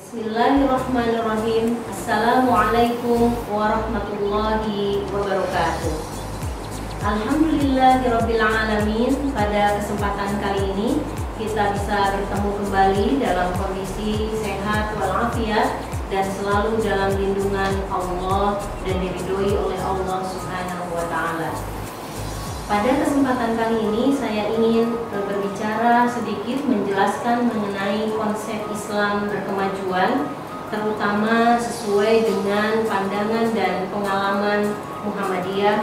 Bismillahirrahmanirrahim. Assalamualaikum warahmatullahi wabarakatuh. Alhamdulillahirabbil alamin. Pada kesempatan kali ini kita bisa bertemu kembali dalam kondisi sehat walafiat dan selalu dalam lindungan Allah dan diridhoi oleh Allah Subhanahu wa taala. Pada kesempatan kali ini saya ingin berbicara sedikit menjelaskan mengenai konsep Islam berkemajuan, terutama sesuai dengan pandangan dan pengalaman Muhammadiyah,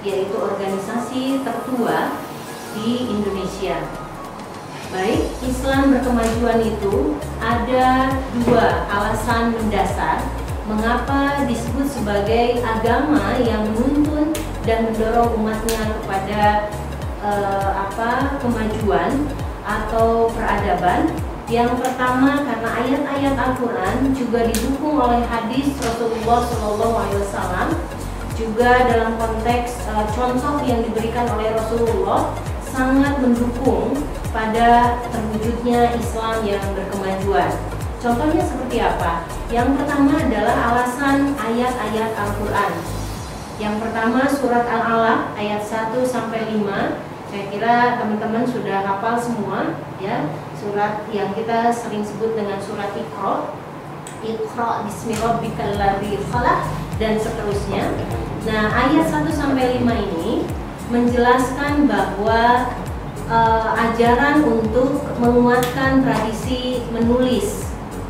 yaitu organisasi tertua di Indonesia. Baik, Islam berkemajuan itu ada dua alasan mendasar mengapa disebut sebagai agama yang menuntun dan mendorong umatnya kepada kemajuan atau peradaban. Yang pertama, karena ayat-ayat Al-Quran juga didukung oleh hadis Rasulullah SAW, juga dalam konteks contoh yang diberikan oleh Rasulullah sangat mendukung pada terwujudnya Islam yang berkemajuan. Contohnya seperti apa? Yang pertama adalah alasan ayat-ayat Al-Quran. Yang pertama surat Al-Alaq ayat 1-5. Saya kira teman-teman sudah hafal semua ya. Surat yang kita sering sebut dengan surat Iqra. Iqra bismi rabbikal ladzi khalaq dan seterusnya. Nah, ayat 1-5 ini menjelaskan bahwa ajaran untuk menguatkan tradisi menulis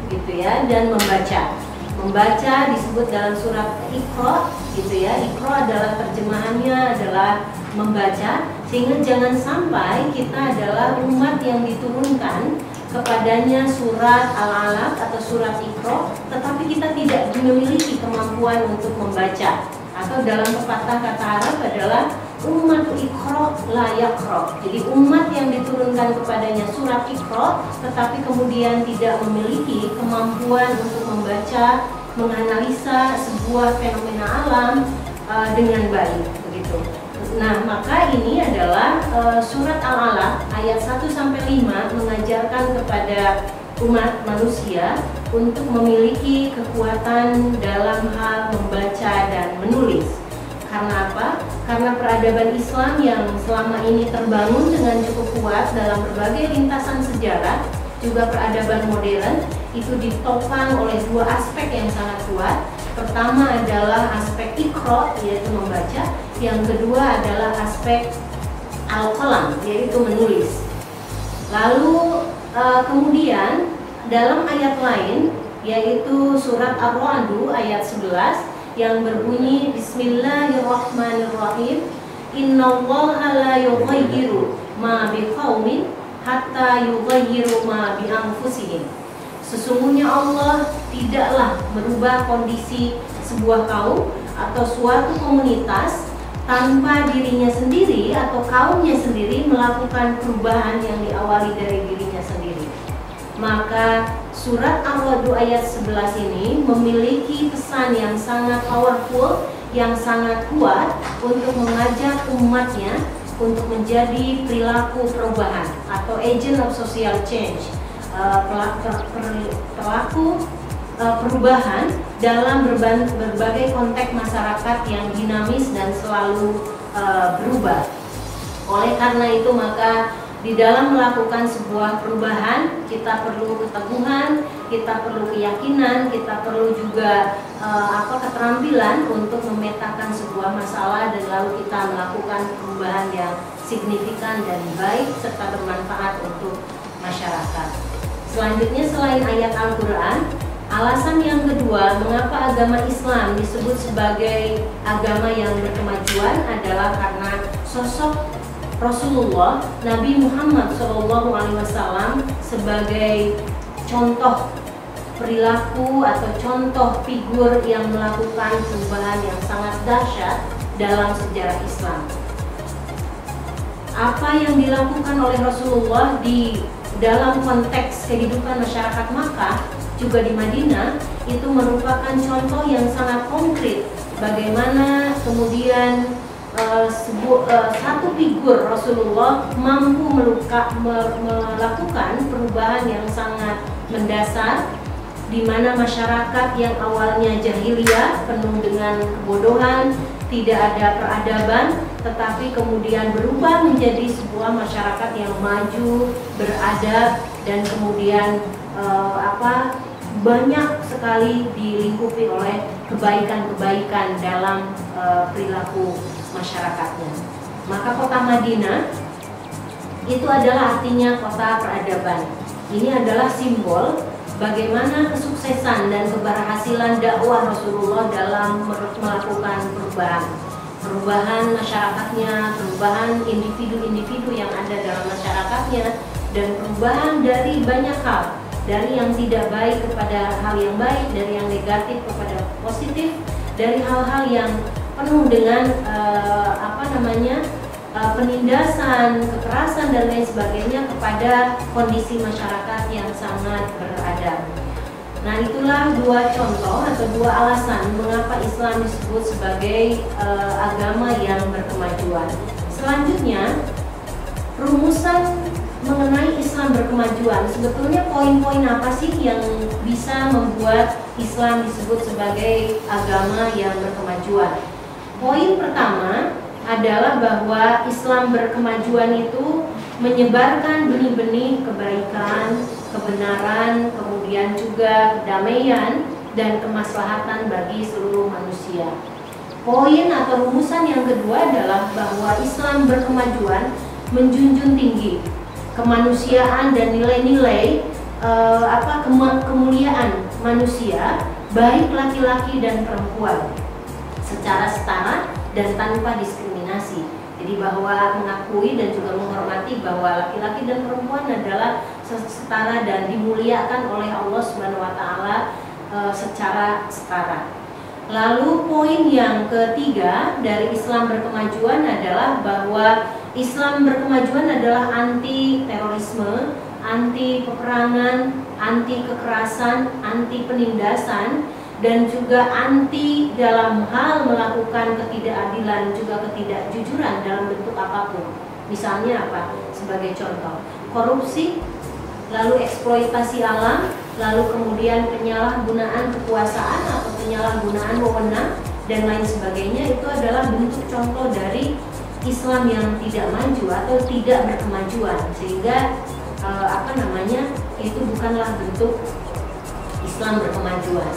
gitu ya, dan membaca disebut dalam surat Iqra gitu ya. Iqra adalah terjemahannya adalah membaca, sehingga jangan sampai kita adalah umat yang diturunkan kepadanya surat Al-Alaq atau surat Iqra tetapi kita tidak memiliki kemampuan untuk membaca, atau dalam pepatah kata Arab adalah umat Iqra la yaqra. Jadi umat yang diturunkan kepadanya surat Iqra tetapi kemudian tidak memiliki kemampuan untuk membaca, menganalisa sebuah fenomena alam dengan baik begitu. Nah, maka ini adalah surat Al-Alaq ayat 1-5 mengajarkan kepada umat manusia untuk memiliki kekuatan dalam hal membaca dan menulis. Karena apa? Karena peradaban Islam yang selama ini terbangun dengan cukup kuat dalam berbagai lintasan sejarah, juga peradaban modern, itu ditopang oleh dua aspek yang sangat kuat. Pertama adalah aspek Iqra, yaitu membaca. Yang kedua adalah aspek Al-Qalam, yaitu menulis. Lalu kemudian dalam ayat lain, yaitu surat Ar-Ra'd ayat 11 yang berbunyi Bismillahirrahmanirrahim, Innallaha la yughayyiru ma biqaumin hatta yughayyiru ma bi anfusihim. Sesungguhnya Allah tidaklah merubah kondisi sebuah kaum atau suatu komunitas tanpa dirinya sendiri atau kaumnya sendiri melakukan perubahan yang diawali dari dirinya sendiri. Maka surat Ar-Ra'd ayat 11 ini memiliki pesan yang sangat powerful, yang sangat kuat untuk mengajak umatnya untuk menjadi perilaku perubahan atau agent of social change, pelaku perubahan dalam berbagai konteks masyarakat yang dinamis dan selalu berubah. Oleh karena itu, maka di dalam melakukan sebuah perubahan kita perlu keteguhan, kita perlu keyakinan, kita perlu juga keterampilan untuk memetakan sebuah masalah dan lalu kita melakukan perubahan yang signifikan dan baik serta bermanfaat untuk masyarakat. Selanjutnya, selain ayat Al-Quran, alasan yang kedua mengapa agama Islam disebut sebagai agama yang berkemajuan adalah karena sosok Rasulullah Nabi Muhammad SAW sebagai contoh perilaku atau contoh figur yang melakukan perubahan yang sangat dahsyat dalam sejarah Islam. Apa yang dilakukan oleh Rasulullah di dalam konteks kehidupan masyarakat Makkah juga di Madinah itu merupakan contoh yang sangat konkret bagaimana kemudian satu figur Rasulullah mampu melakukan perubahan yang sangat mendasar di mana masyarakat yang awalnya jahiliyah penuh dengan kebodohan, tidak ada peradaban, tetapi kemudian berubah menjadi sebuah masyarakat yang maju, beradab, dan kemudian banyak sekali dilingkupi oleh kebaikan-kebaikan dalam perilaku masyarakatnya. Maka kota Madinah itu adalah artinya kota peradaban. Ini adalah simbol bagaimana kesuksesan dan keberhasilan dakwah Rasulullah dalam melakukan perubahan masyarakatnya, perubahan individu-individu yang ada dalam masyarakatnya, dan perubahan dari banyak hal, dari yang tidak baik kepada hal yang baik, dari yang negatif kepada positif, dari hal-hal yang penuh dengan penindasan, kekerasan dan lain sebagainya kepada kondisi masyarakat yang sangat beradab. Nah, itulah dua contoh atau dua alasan mengapa Islam disebut sebagai agama yang berkemajuan. Selanjutnya, rumusan mengenai Islam berkemajuan. Sebetulnya poin-poin apa sih yang bisa membuat Islam disebut sebagai agama yang berkemajuan? Poin pertama adalah bahwa Islam berkemajuan itu menyebarkan benih-benih kebaikan, kebenaran, kemudian juga kedamaian dan kemaslahatan bagi seluruh manusia. Poin atau rumusan yang kedua adalah bahwa Islam berkemajuan menjunjung tinggi kemanusiaan dan nilai-nilai kemuliaan manusia, baik laki-laki dan perempuan, secara setara dan tanpa diskriminasi. Jadi bahwa mengakui dan juga menghormati bahwa laki-laki dan perempuan adalah setara dan dimuliakan oleh Allah Subhanahu wa taala secara setara. Lalu poin yang ketiga dari Islam berkemajuan adalah bahwa Islam berkemajuan adalah anti terorisme, anti peperangan, anti kekerasan, anti penindasan, dan juga anti dalam hal melakukan ketidakadilan juga ketidakjujuran dalam bentuk apapun. Misalnya apa? Sebagai contoh, korupsi, lalu eksploitasi alam, lalu kemudian penyalahgunaan kekuasaan atau penyalahgunaan wewenang dan lain sebagainya, itu adalah bentuk contoh dari Islam yang tidak maju atau tidak berkemajuan, sehingga itu bukanlah bentuk Islam berkemajuan.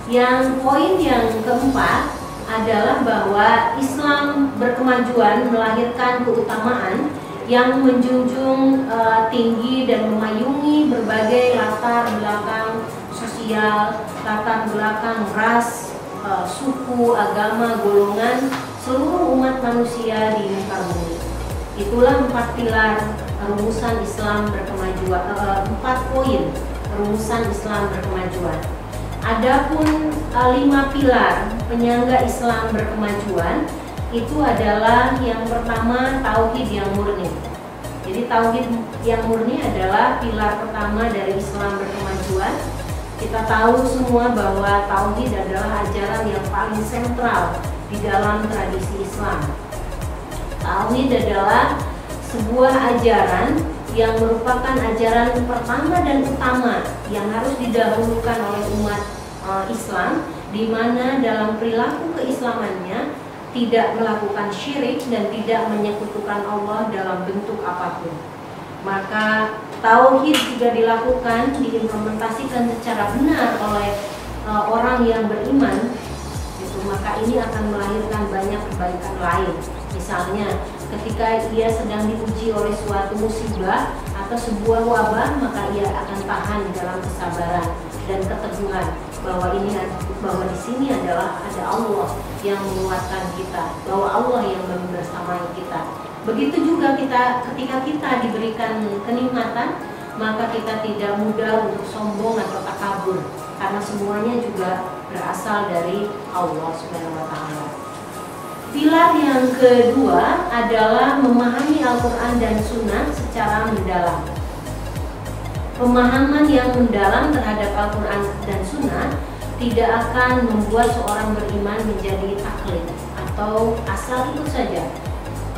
Yang poin yang keempat adalah bahwa Islam berkemajuan melahirkan keutamaan yang menjunjung tinggi dan memayungi berbagai latar belakang sosial, latar belakang ras, suku, agama, golongan, seluruh umat manusia di muka bumi. Itulah 4 pilar rumusan Islam berkemajuan, 4 poin rumusan Islam berkemajuan. Adapun 5 pilar penyangga Islam berkemajuan itu adalah yang pertama, tauhid yang murni. Jadi tauhid yang murni adalah pilar pertama dari Islam berkemajuan. Kita tahu semua bahwa tauhid adalah ajaran yang paling sentral di dalam tradisi Islam. Tauhid adalah sebuah ajaran yang merupakan ajaran pertama dan utama yang harus didahulukan oleh umat Islam, di mana dalam perilaku keislamannya tidak melakukan syirik dan tidak menyekutukan Allah dalam bentuk apapun. Maka tauhid jika dilakukan, diimplementasikan secara benar oleh orang yang beriman, maka ini akan melahirkan banyak kebaikan lain. Misalnya ketika ia sedang diuji oleh suatu musibah atau sebuah wabah, maka ia akan tahan dalam kesabaran dan keteguhan bahwa di sini adalah ada Allah yang menguatkan kita, bahwa Allah yang bersamai kita. Begitu juga ketika kita diberikan kenikmatan, maka kita tidak mudah untuk sombong atau takabur, karena semuanya juga berasal dari Allah Subhanahu wa taala. Pilar yang kedua adalah memahami Al-Quran dan Sunnah secara mendalam. Pemahaman yang mendalam terhadap Al-Quran dan Sunnah tidak akan membuat seorang beriman menjadi taklid atau asal ikut saja.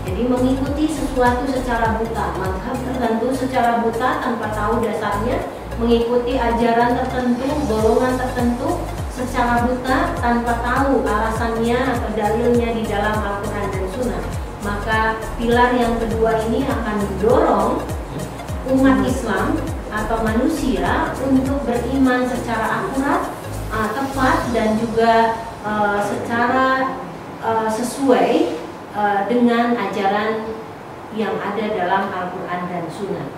Jadi mengikuti sesuatu secara buta, mazhab tertentu secara buta tanpa tahu dasarnya, mengikuti ajaran tertentu, golongan tertentu secara buta tanpa tahu alasannya atau dalilnya di dalam Al-Quran dan Sunnah, maka pilar yang kedua ini akan mendorong umat Islam atau manusia untuk beriman secara akurat, tepat, dan juga secara sesuai dengan ajaran yang ada dalam Al-Quran dan Sunnah.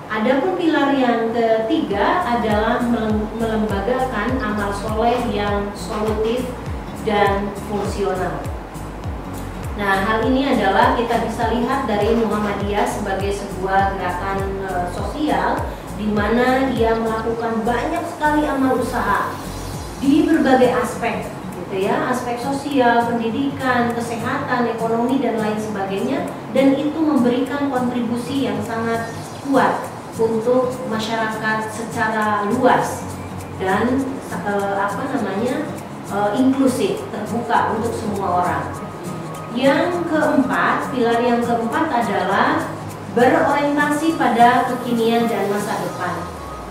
Adapun pilar yang ketiga adalah melembagakan amal soleh yang solutif dan fungsional. Nah, hal ini adalah kita bisa lihat dari Muhammadiyah sebagai sebuah gerakan sosial di mana ia melakukan banyak sekali amal usaha di berbagai aspek, gitu ya, aspek sosial, pendidikan, kesehatan, ekonomi, dan lain sebagainya, dan itu memberikan kontribusi yang sangat kuat untuk masyarakat secara luas dan inklusif, terbuka untuk semua orang. Yang keempat, pilar yang keempat adalah berorientasi pada kekinian dan masa depan.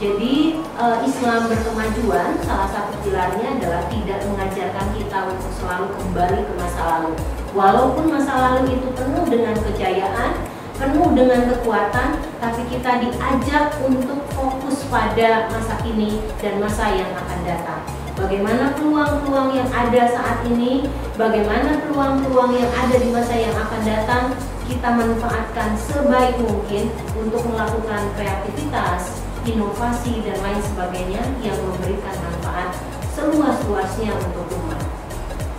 Jadi Islam berkemajuan, salah satu pilarnya adalah tidak mengajarkan kita untuk selalu kembali ke masa lalu. Walaupun masa lalu itu penuh dengan kejayaan, penuh dengan kekuatan, tapi kita diajak untuk fokus pada masa kini dan masa yang akan datang. Bagaimana peluang-peluang yang ada saat ini, bagaimana peluang-peluang yang ada di masa yang akan datang, kita manfaatkan sebaik mungkin untuk melakukan kreativitas, inovasi, dan lain sebagainya yang memberikan manfaat seluas-luasnya untuk umat.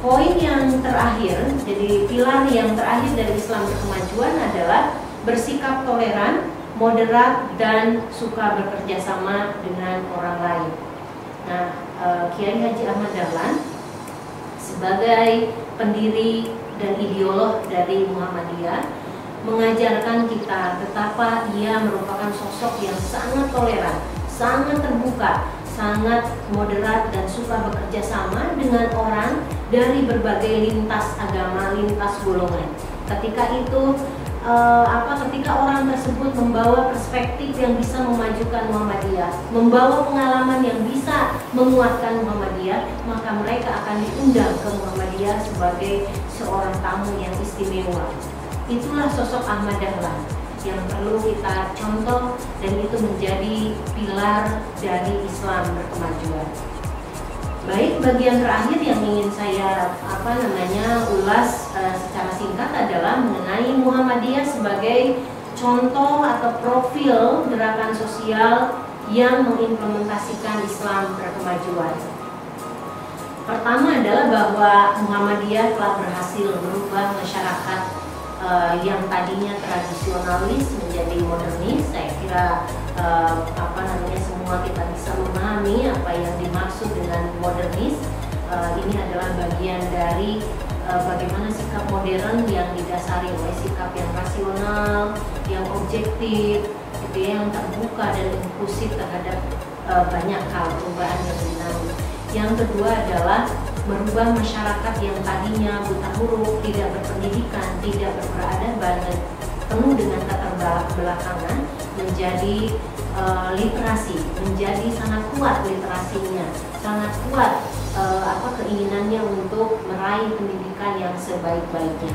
Poin yang terakhir, jadi pilar yang terakhir dari Islam berkemajuan adalah bersikap toleran, moderat, dan suka bekerja sama dengan orang lain. Nah, Kiai Haji Ahmad Dahlan sebagai pendiri dan ideolog dari Muhammadiyah mengajarkan kita betapa ia merupakan sosok yang sangat toleran, sangat terbuka, sangat moderat, dan suka bekerja sama dengan orang dari berbagai lintas agama, lintas golongan. Ketika orang tersebut membawa perspektif yang bisa memajukan Muhammadiyah, membawa pengalaman yang bisa menguatkan Muhammadiyah, maka mereka akan diundang ke Muhammadiyah sebagai seorang tamu yang istimewa. Itulah sosok Ahmad Dahlan yang perlu kita contoh, dan itu menjadi pilar dari Islam berkemajuan. Baik, bagian terakhir yang ingin saya ulas secara singkat adalah mengenai Muhammadiyah sebagai contoh atau profil gerakan sosial yang mengimplementasikan Islam berkemajuan. Pertama adalah bahwa Muhammadiyah telah berhasil merubah masyarakat yang tadinya tradisionalis menjadi modernis. Saya kira semua kita bisa memahami apa yang dimaksud dengan modernis. Ini adalah bagian dari bagaimana sikap modern yang didasari oleh sikap yang rasional, yang objektif, yang terbuka dan inklusif terhadap banyak hal, perubahan yang dinamis. Yang kedua adalah merubah masyarakat yang tadinya buta huruf, tidak berpendidikan, tidak berperadaban, dan penuh dengan keterbelakangan menjadi literasi, menjadi sangat kuat literasinya, sangat kuat keinginannya untuk meraih pendidikan yang sebaik-baiknya.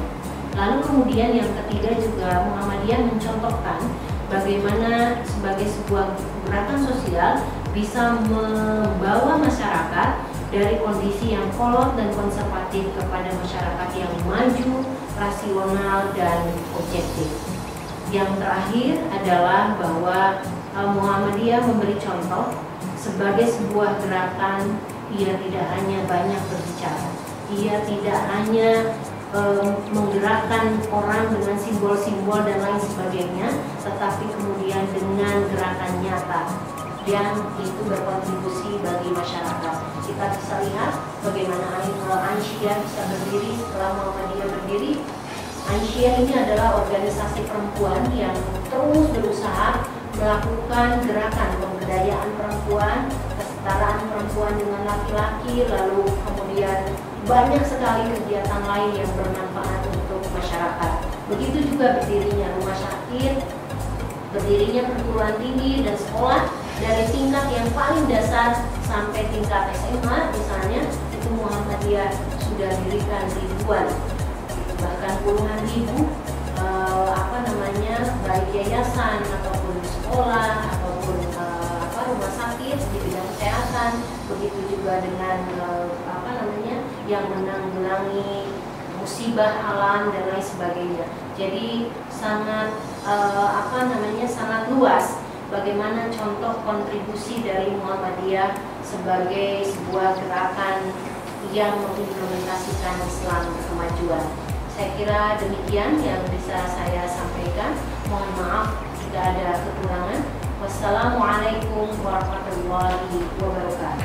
Lalu kemudian yang ketiga juga Muhammadiyah mencontohkan bagaimana sebagai sebuah gerakan sosial bisa membawa masyarakat dari kondisi yang kolot dan konservatif kepada masyarakat yang maju, rasional, dan objektif. Yang terakhir adalah bahwa Muhammadiyah memberi contoh sebagai sebuah gerakan. Ia tidak hanya banyak berbicara, ia tidak hanya menggerakkan orang dengan simbol-simbol dan lain sebagainya, tetapi kemudian dengan gerakan nyata, dan itu berkontribusi bagi masyarakat. Kita bisa lihat bagaimana Aisyah bisa berdiri setelah Muhammadiyah berdiri. Aisyah ini adalah organisasi perempuan yang terus berusaha melakukan gerakan pemberdayaan perempuan, kesetaraan perempuan dengan laki-laki, lalu kemudian banyak sekali kegiatan lain yang bermanfaat untuk masyarakat. Begitu juga berdirinya rumah sakit, berdirinya perguruan tinggi dan sekolah, dari tingkat yang paling dasar sampai tingkat SMA misalnya, itu Muhammadiyah sudah dirikan ribuan, bahkan puluhan ribu baik yayasan ataupun sekolah ataupun rumah sakit di bidang kesehatan, begitu juga dengan yang menanggulangi musibah alam dan lain sebagainya. Jadi sangat sangat luas bagaimana contoh kontribusi dari Muhammadiyah sebagai sebuah gerakan yang mengimplementasikan Islam kemajuan. Saya kira demikian yang bisa saya sampaikan. Mohon maaf jika ada kekurangan. Wassalamualaikum warahmatullahi wabarakatuh.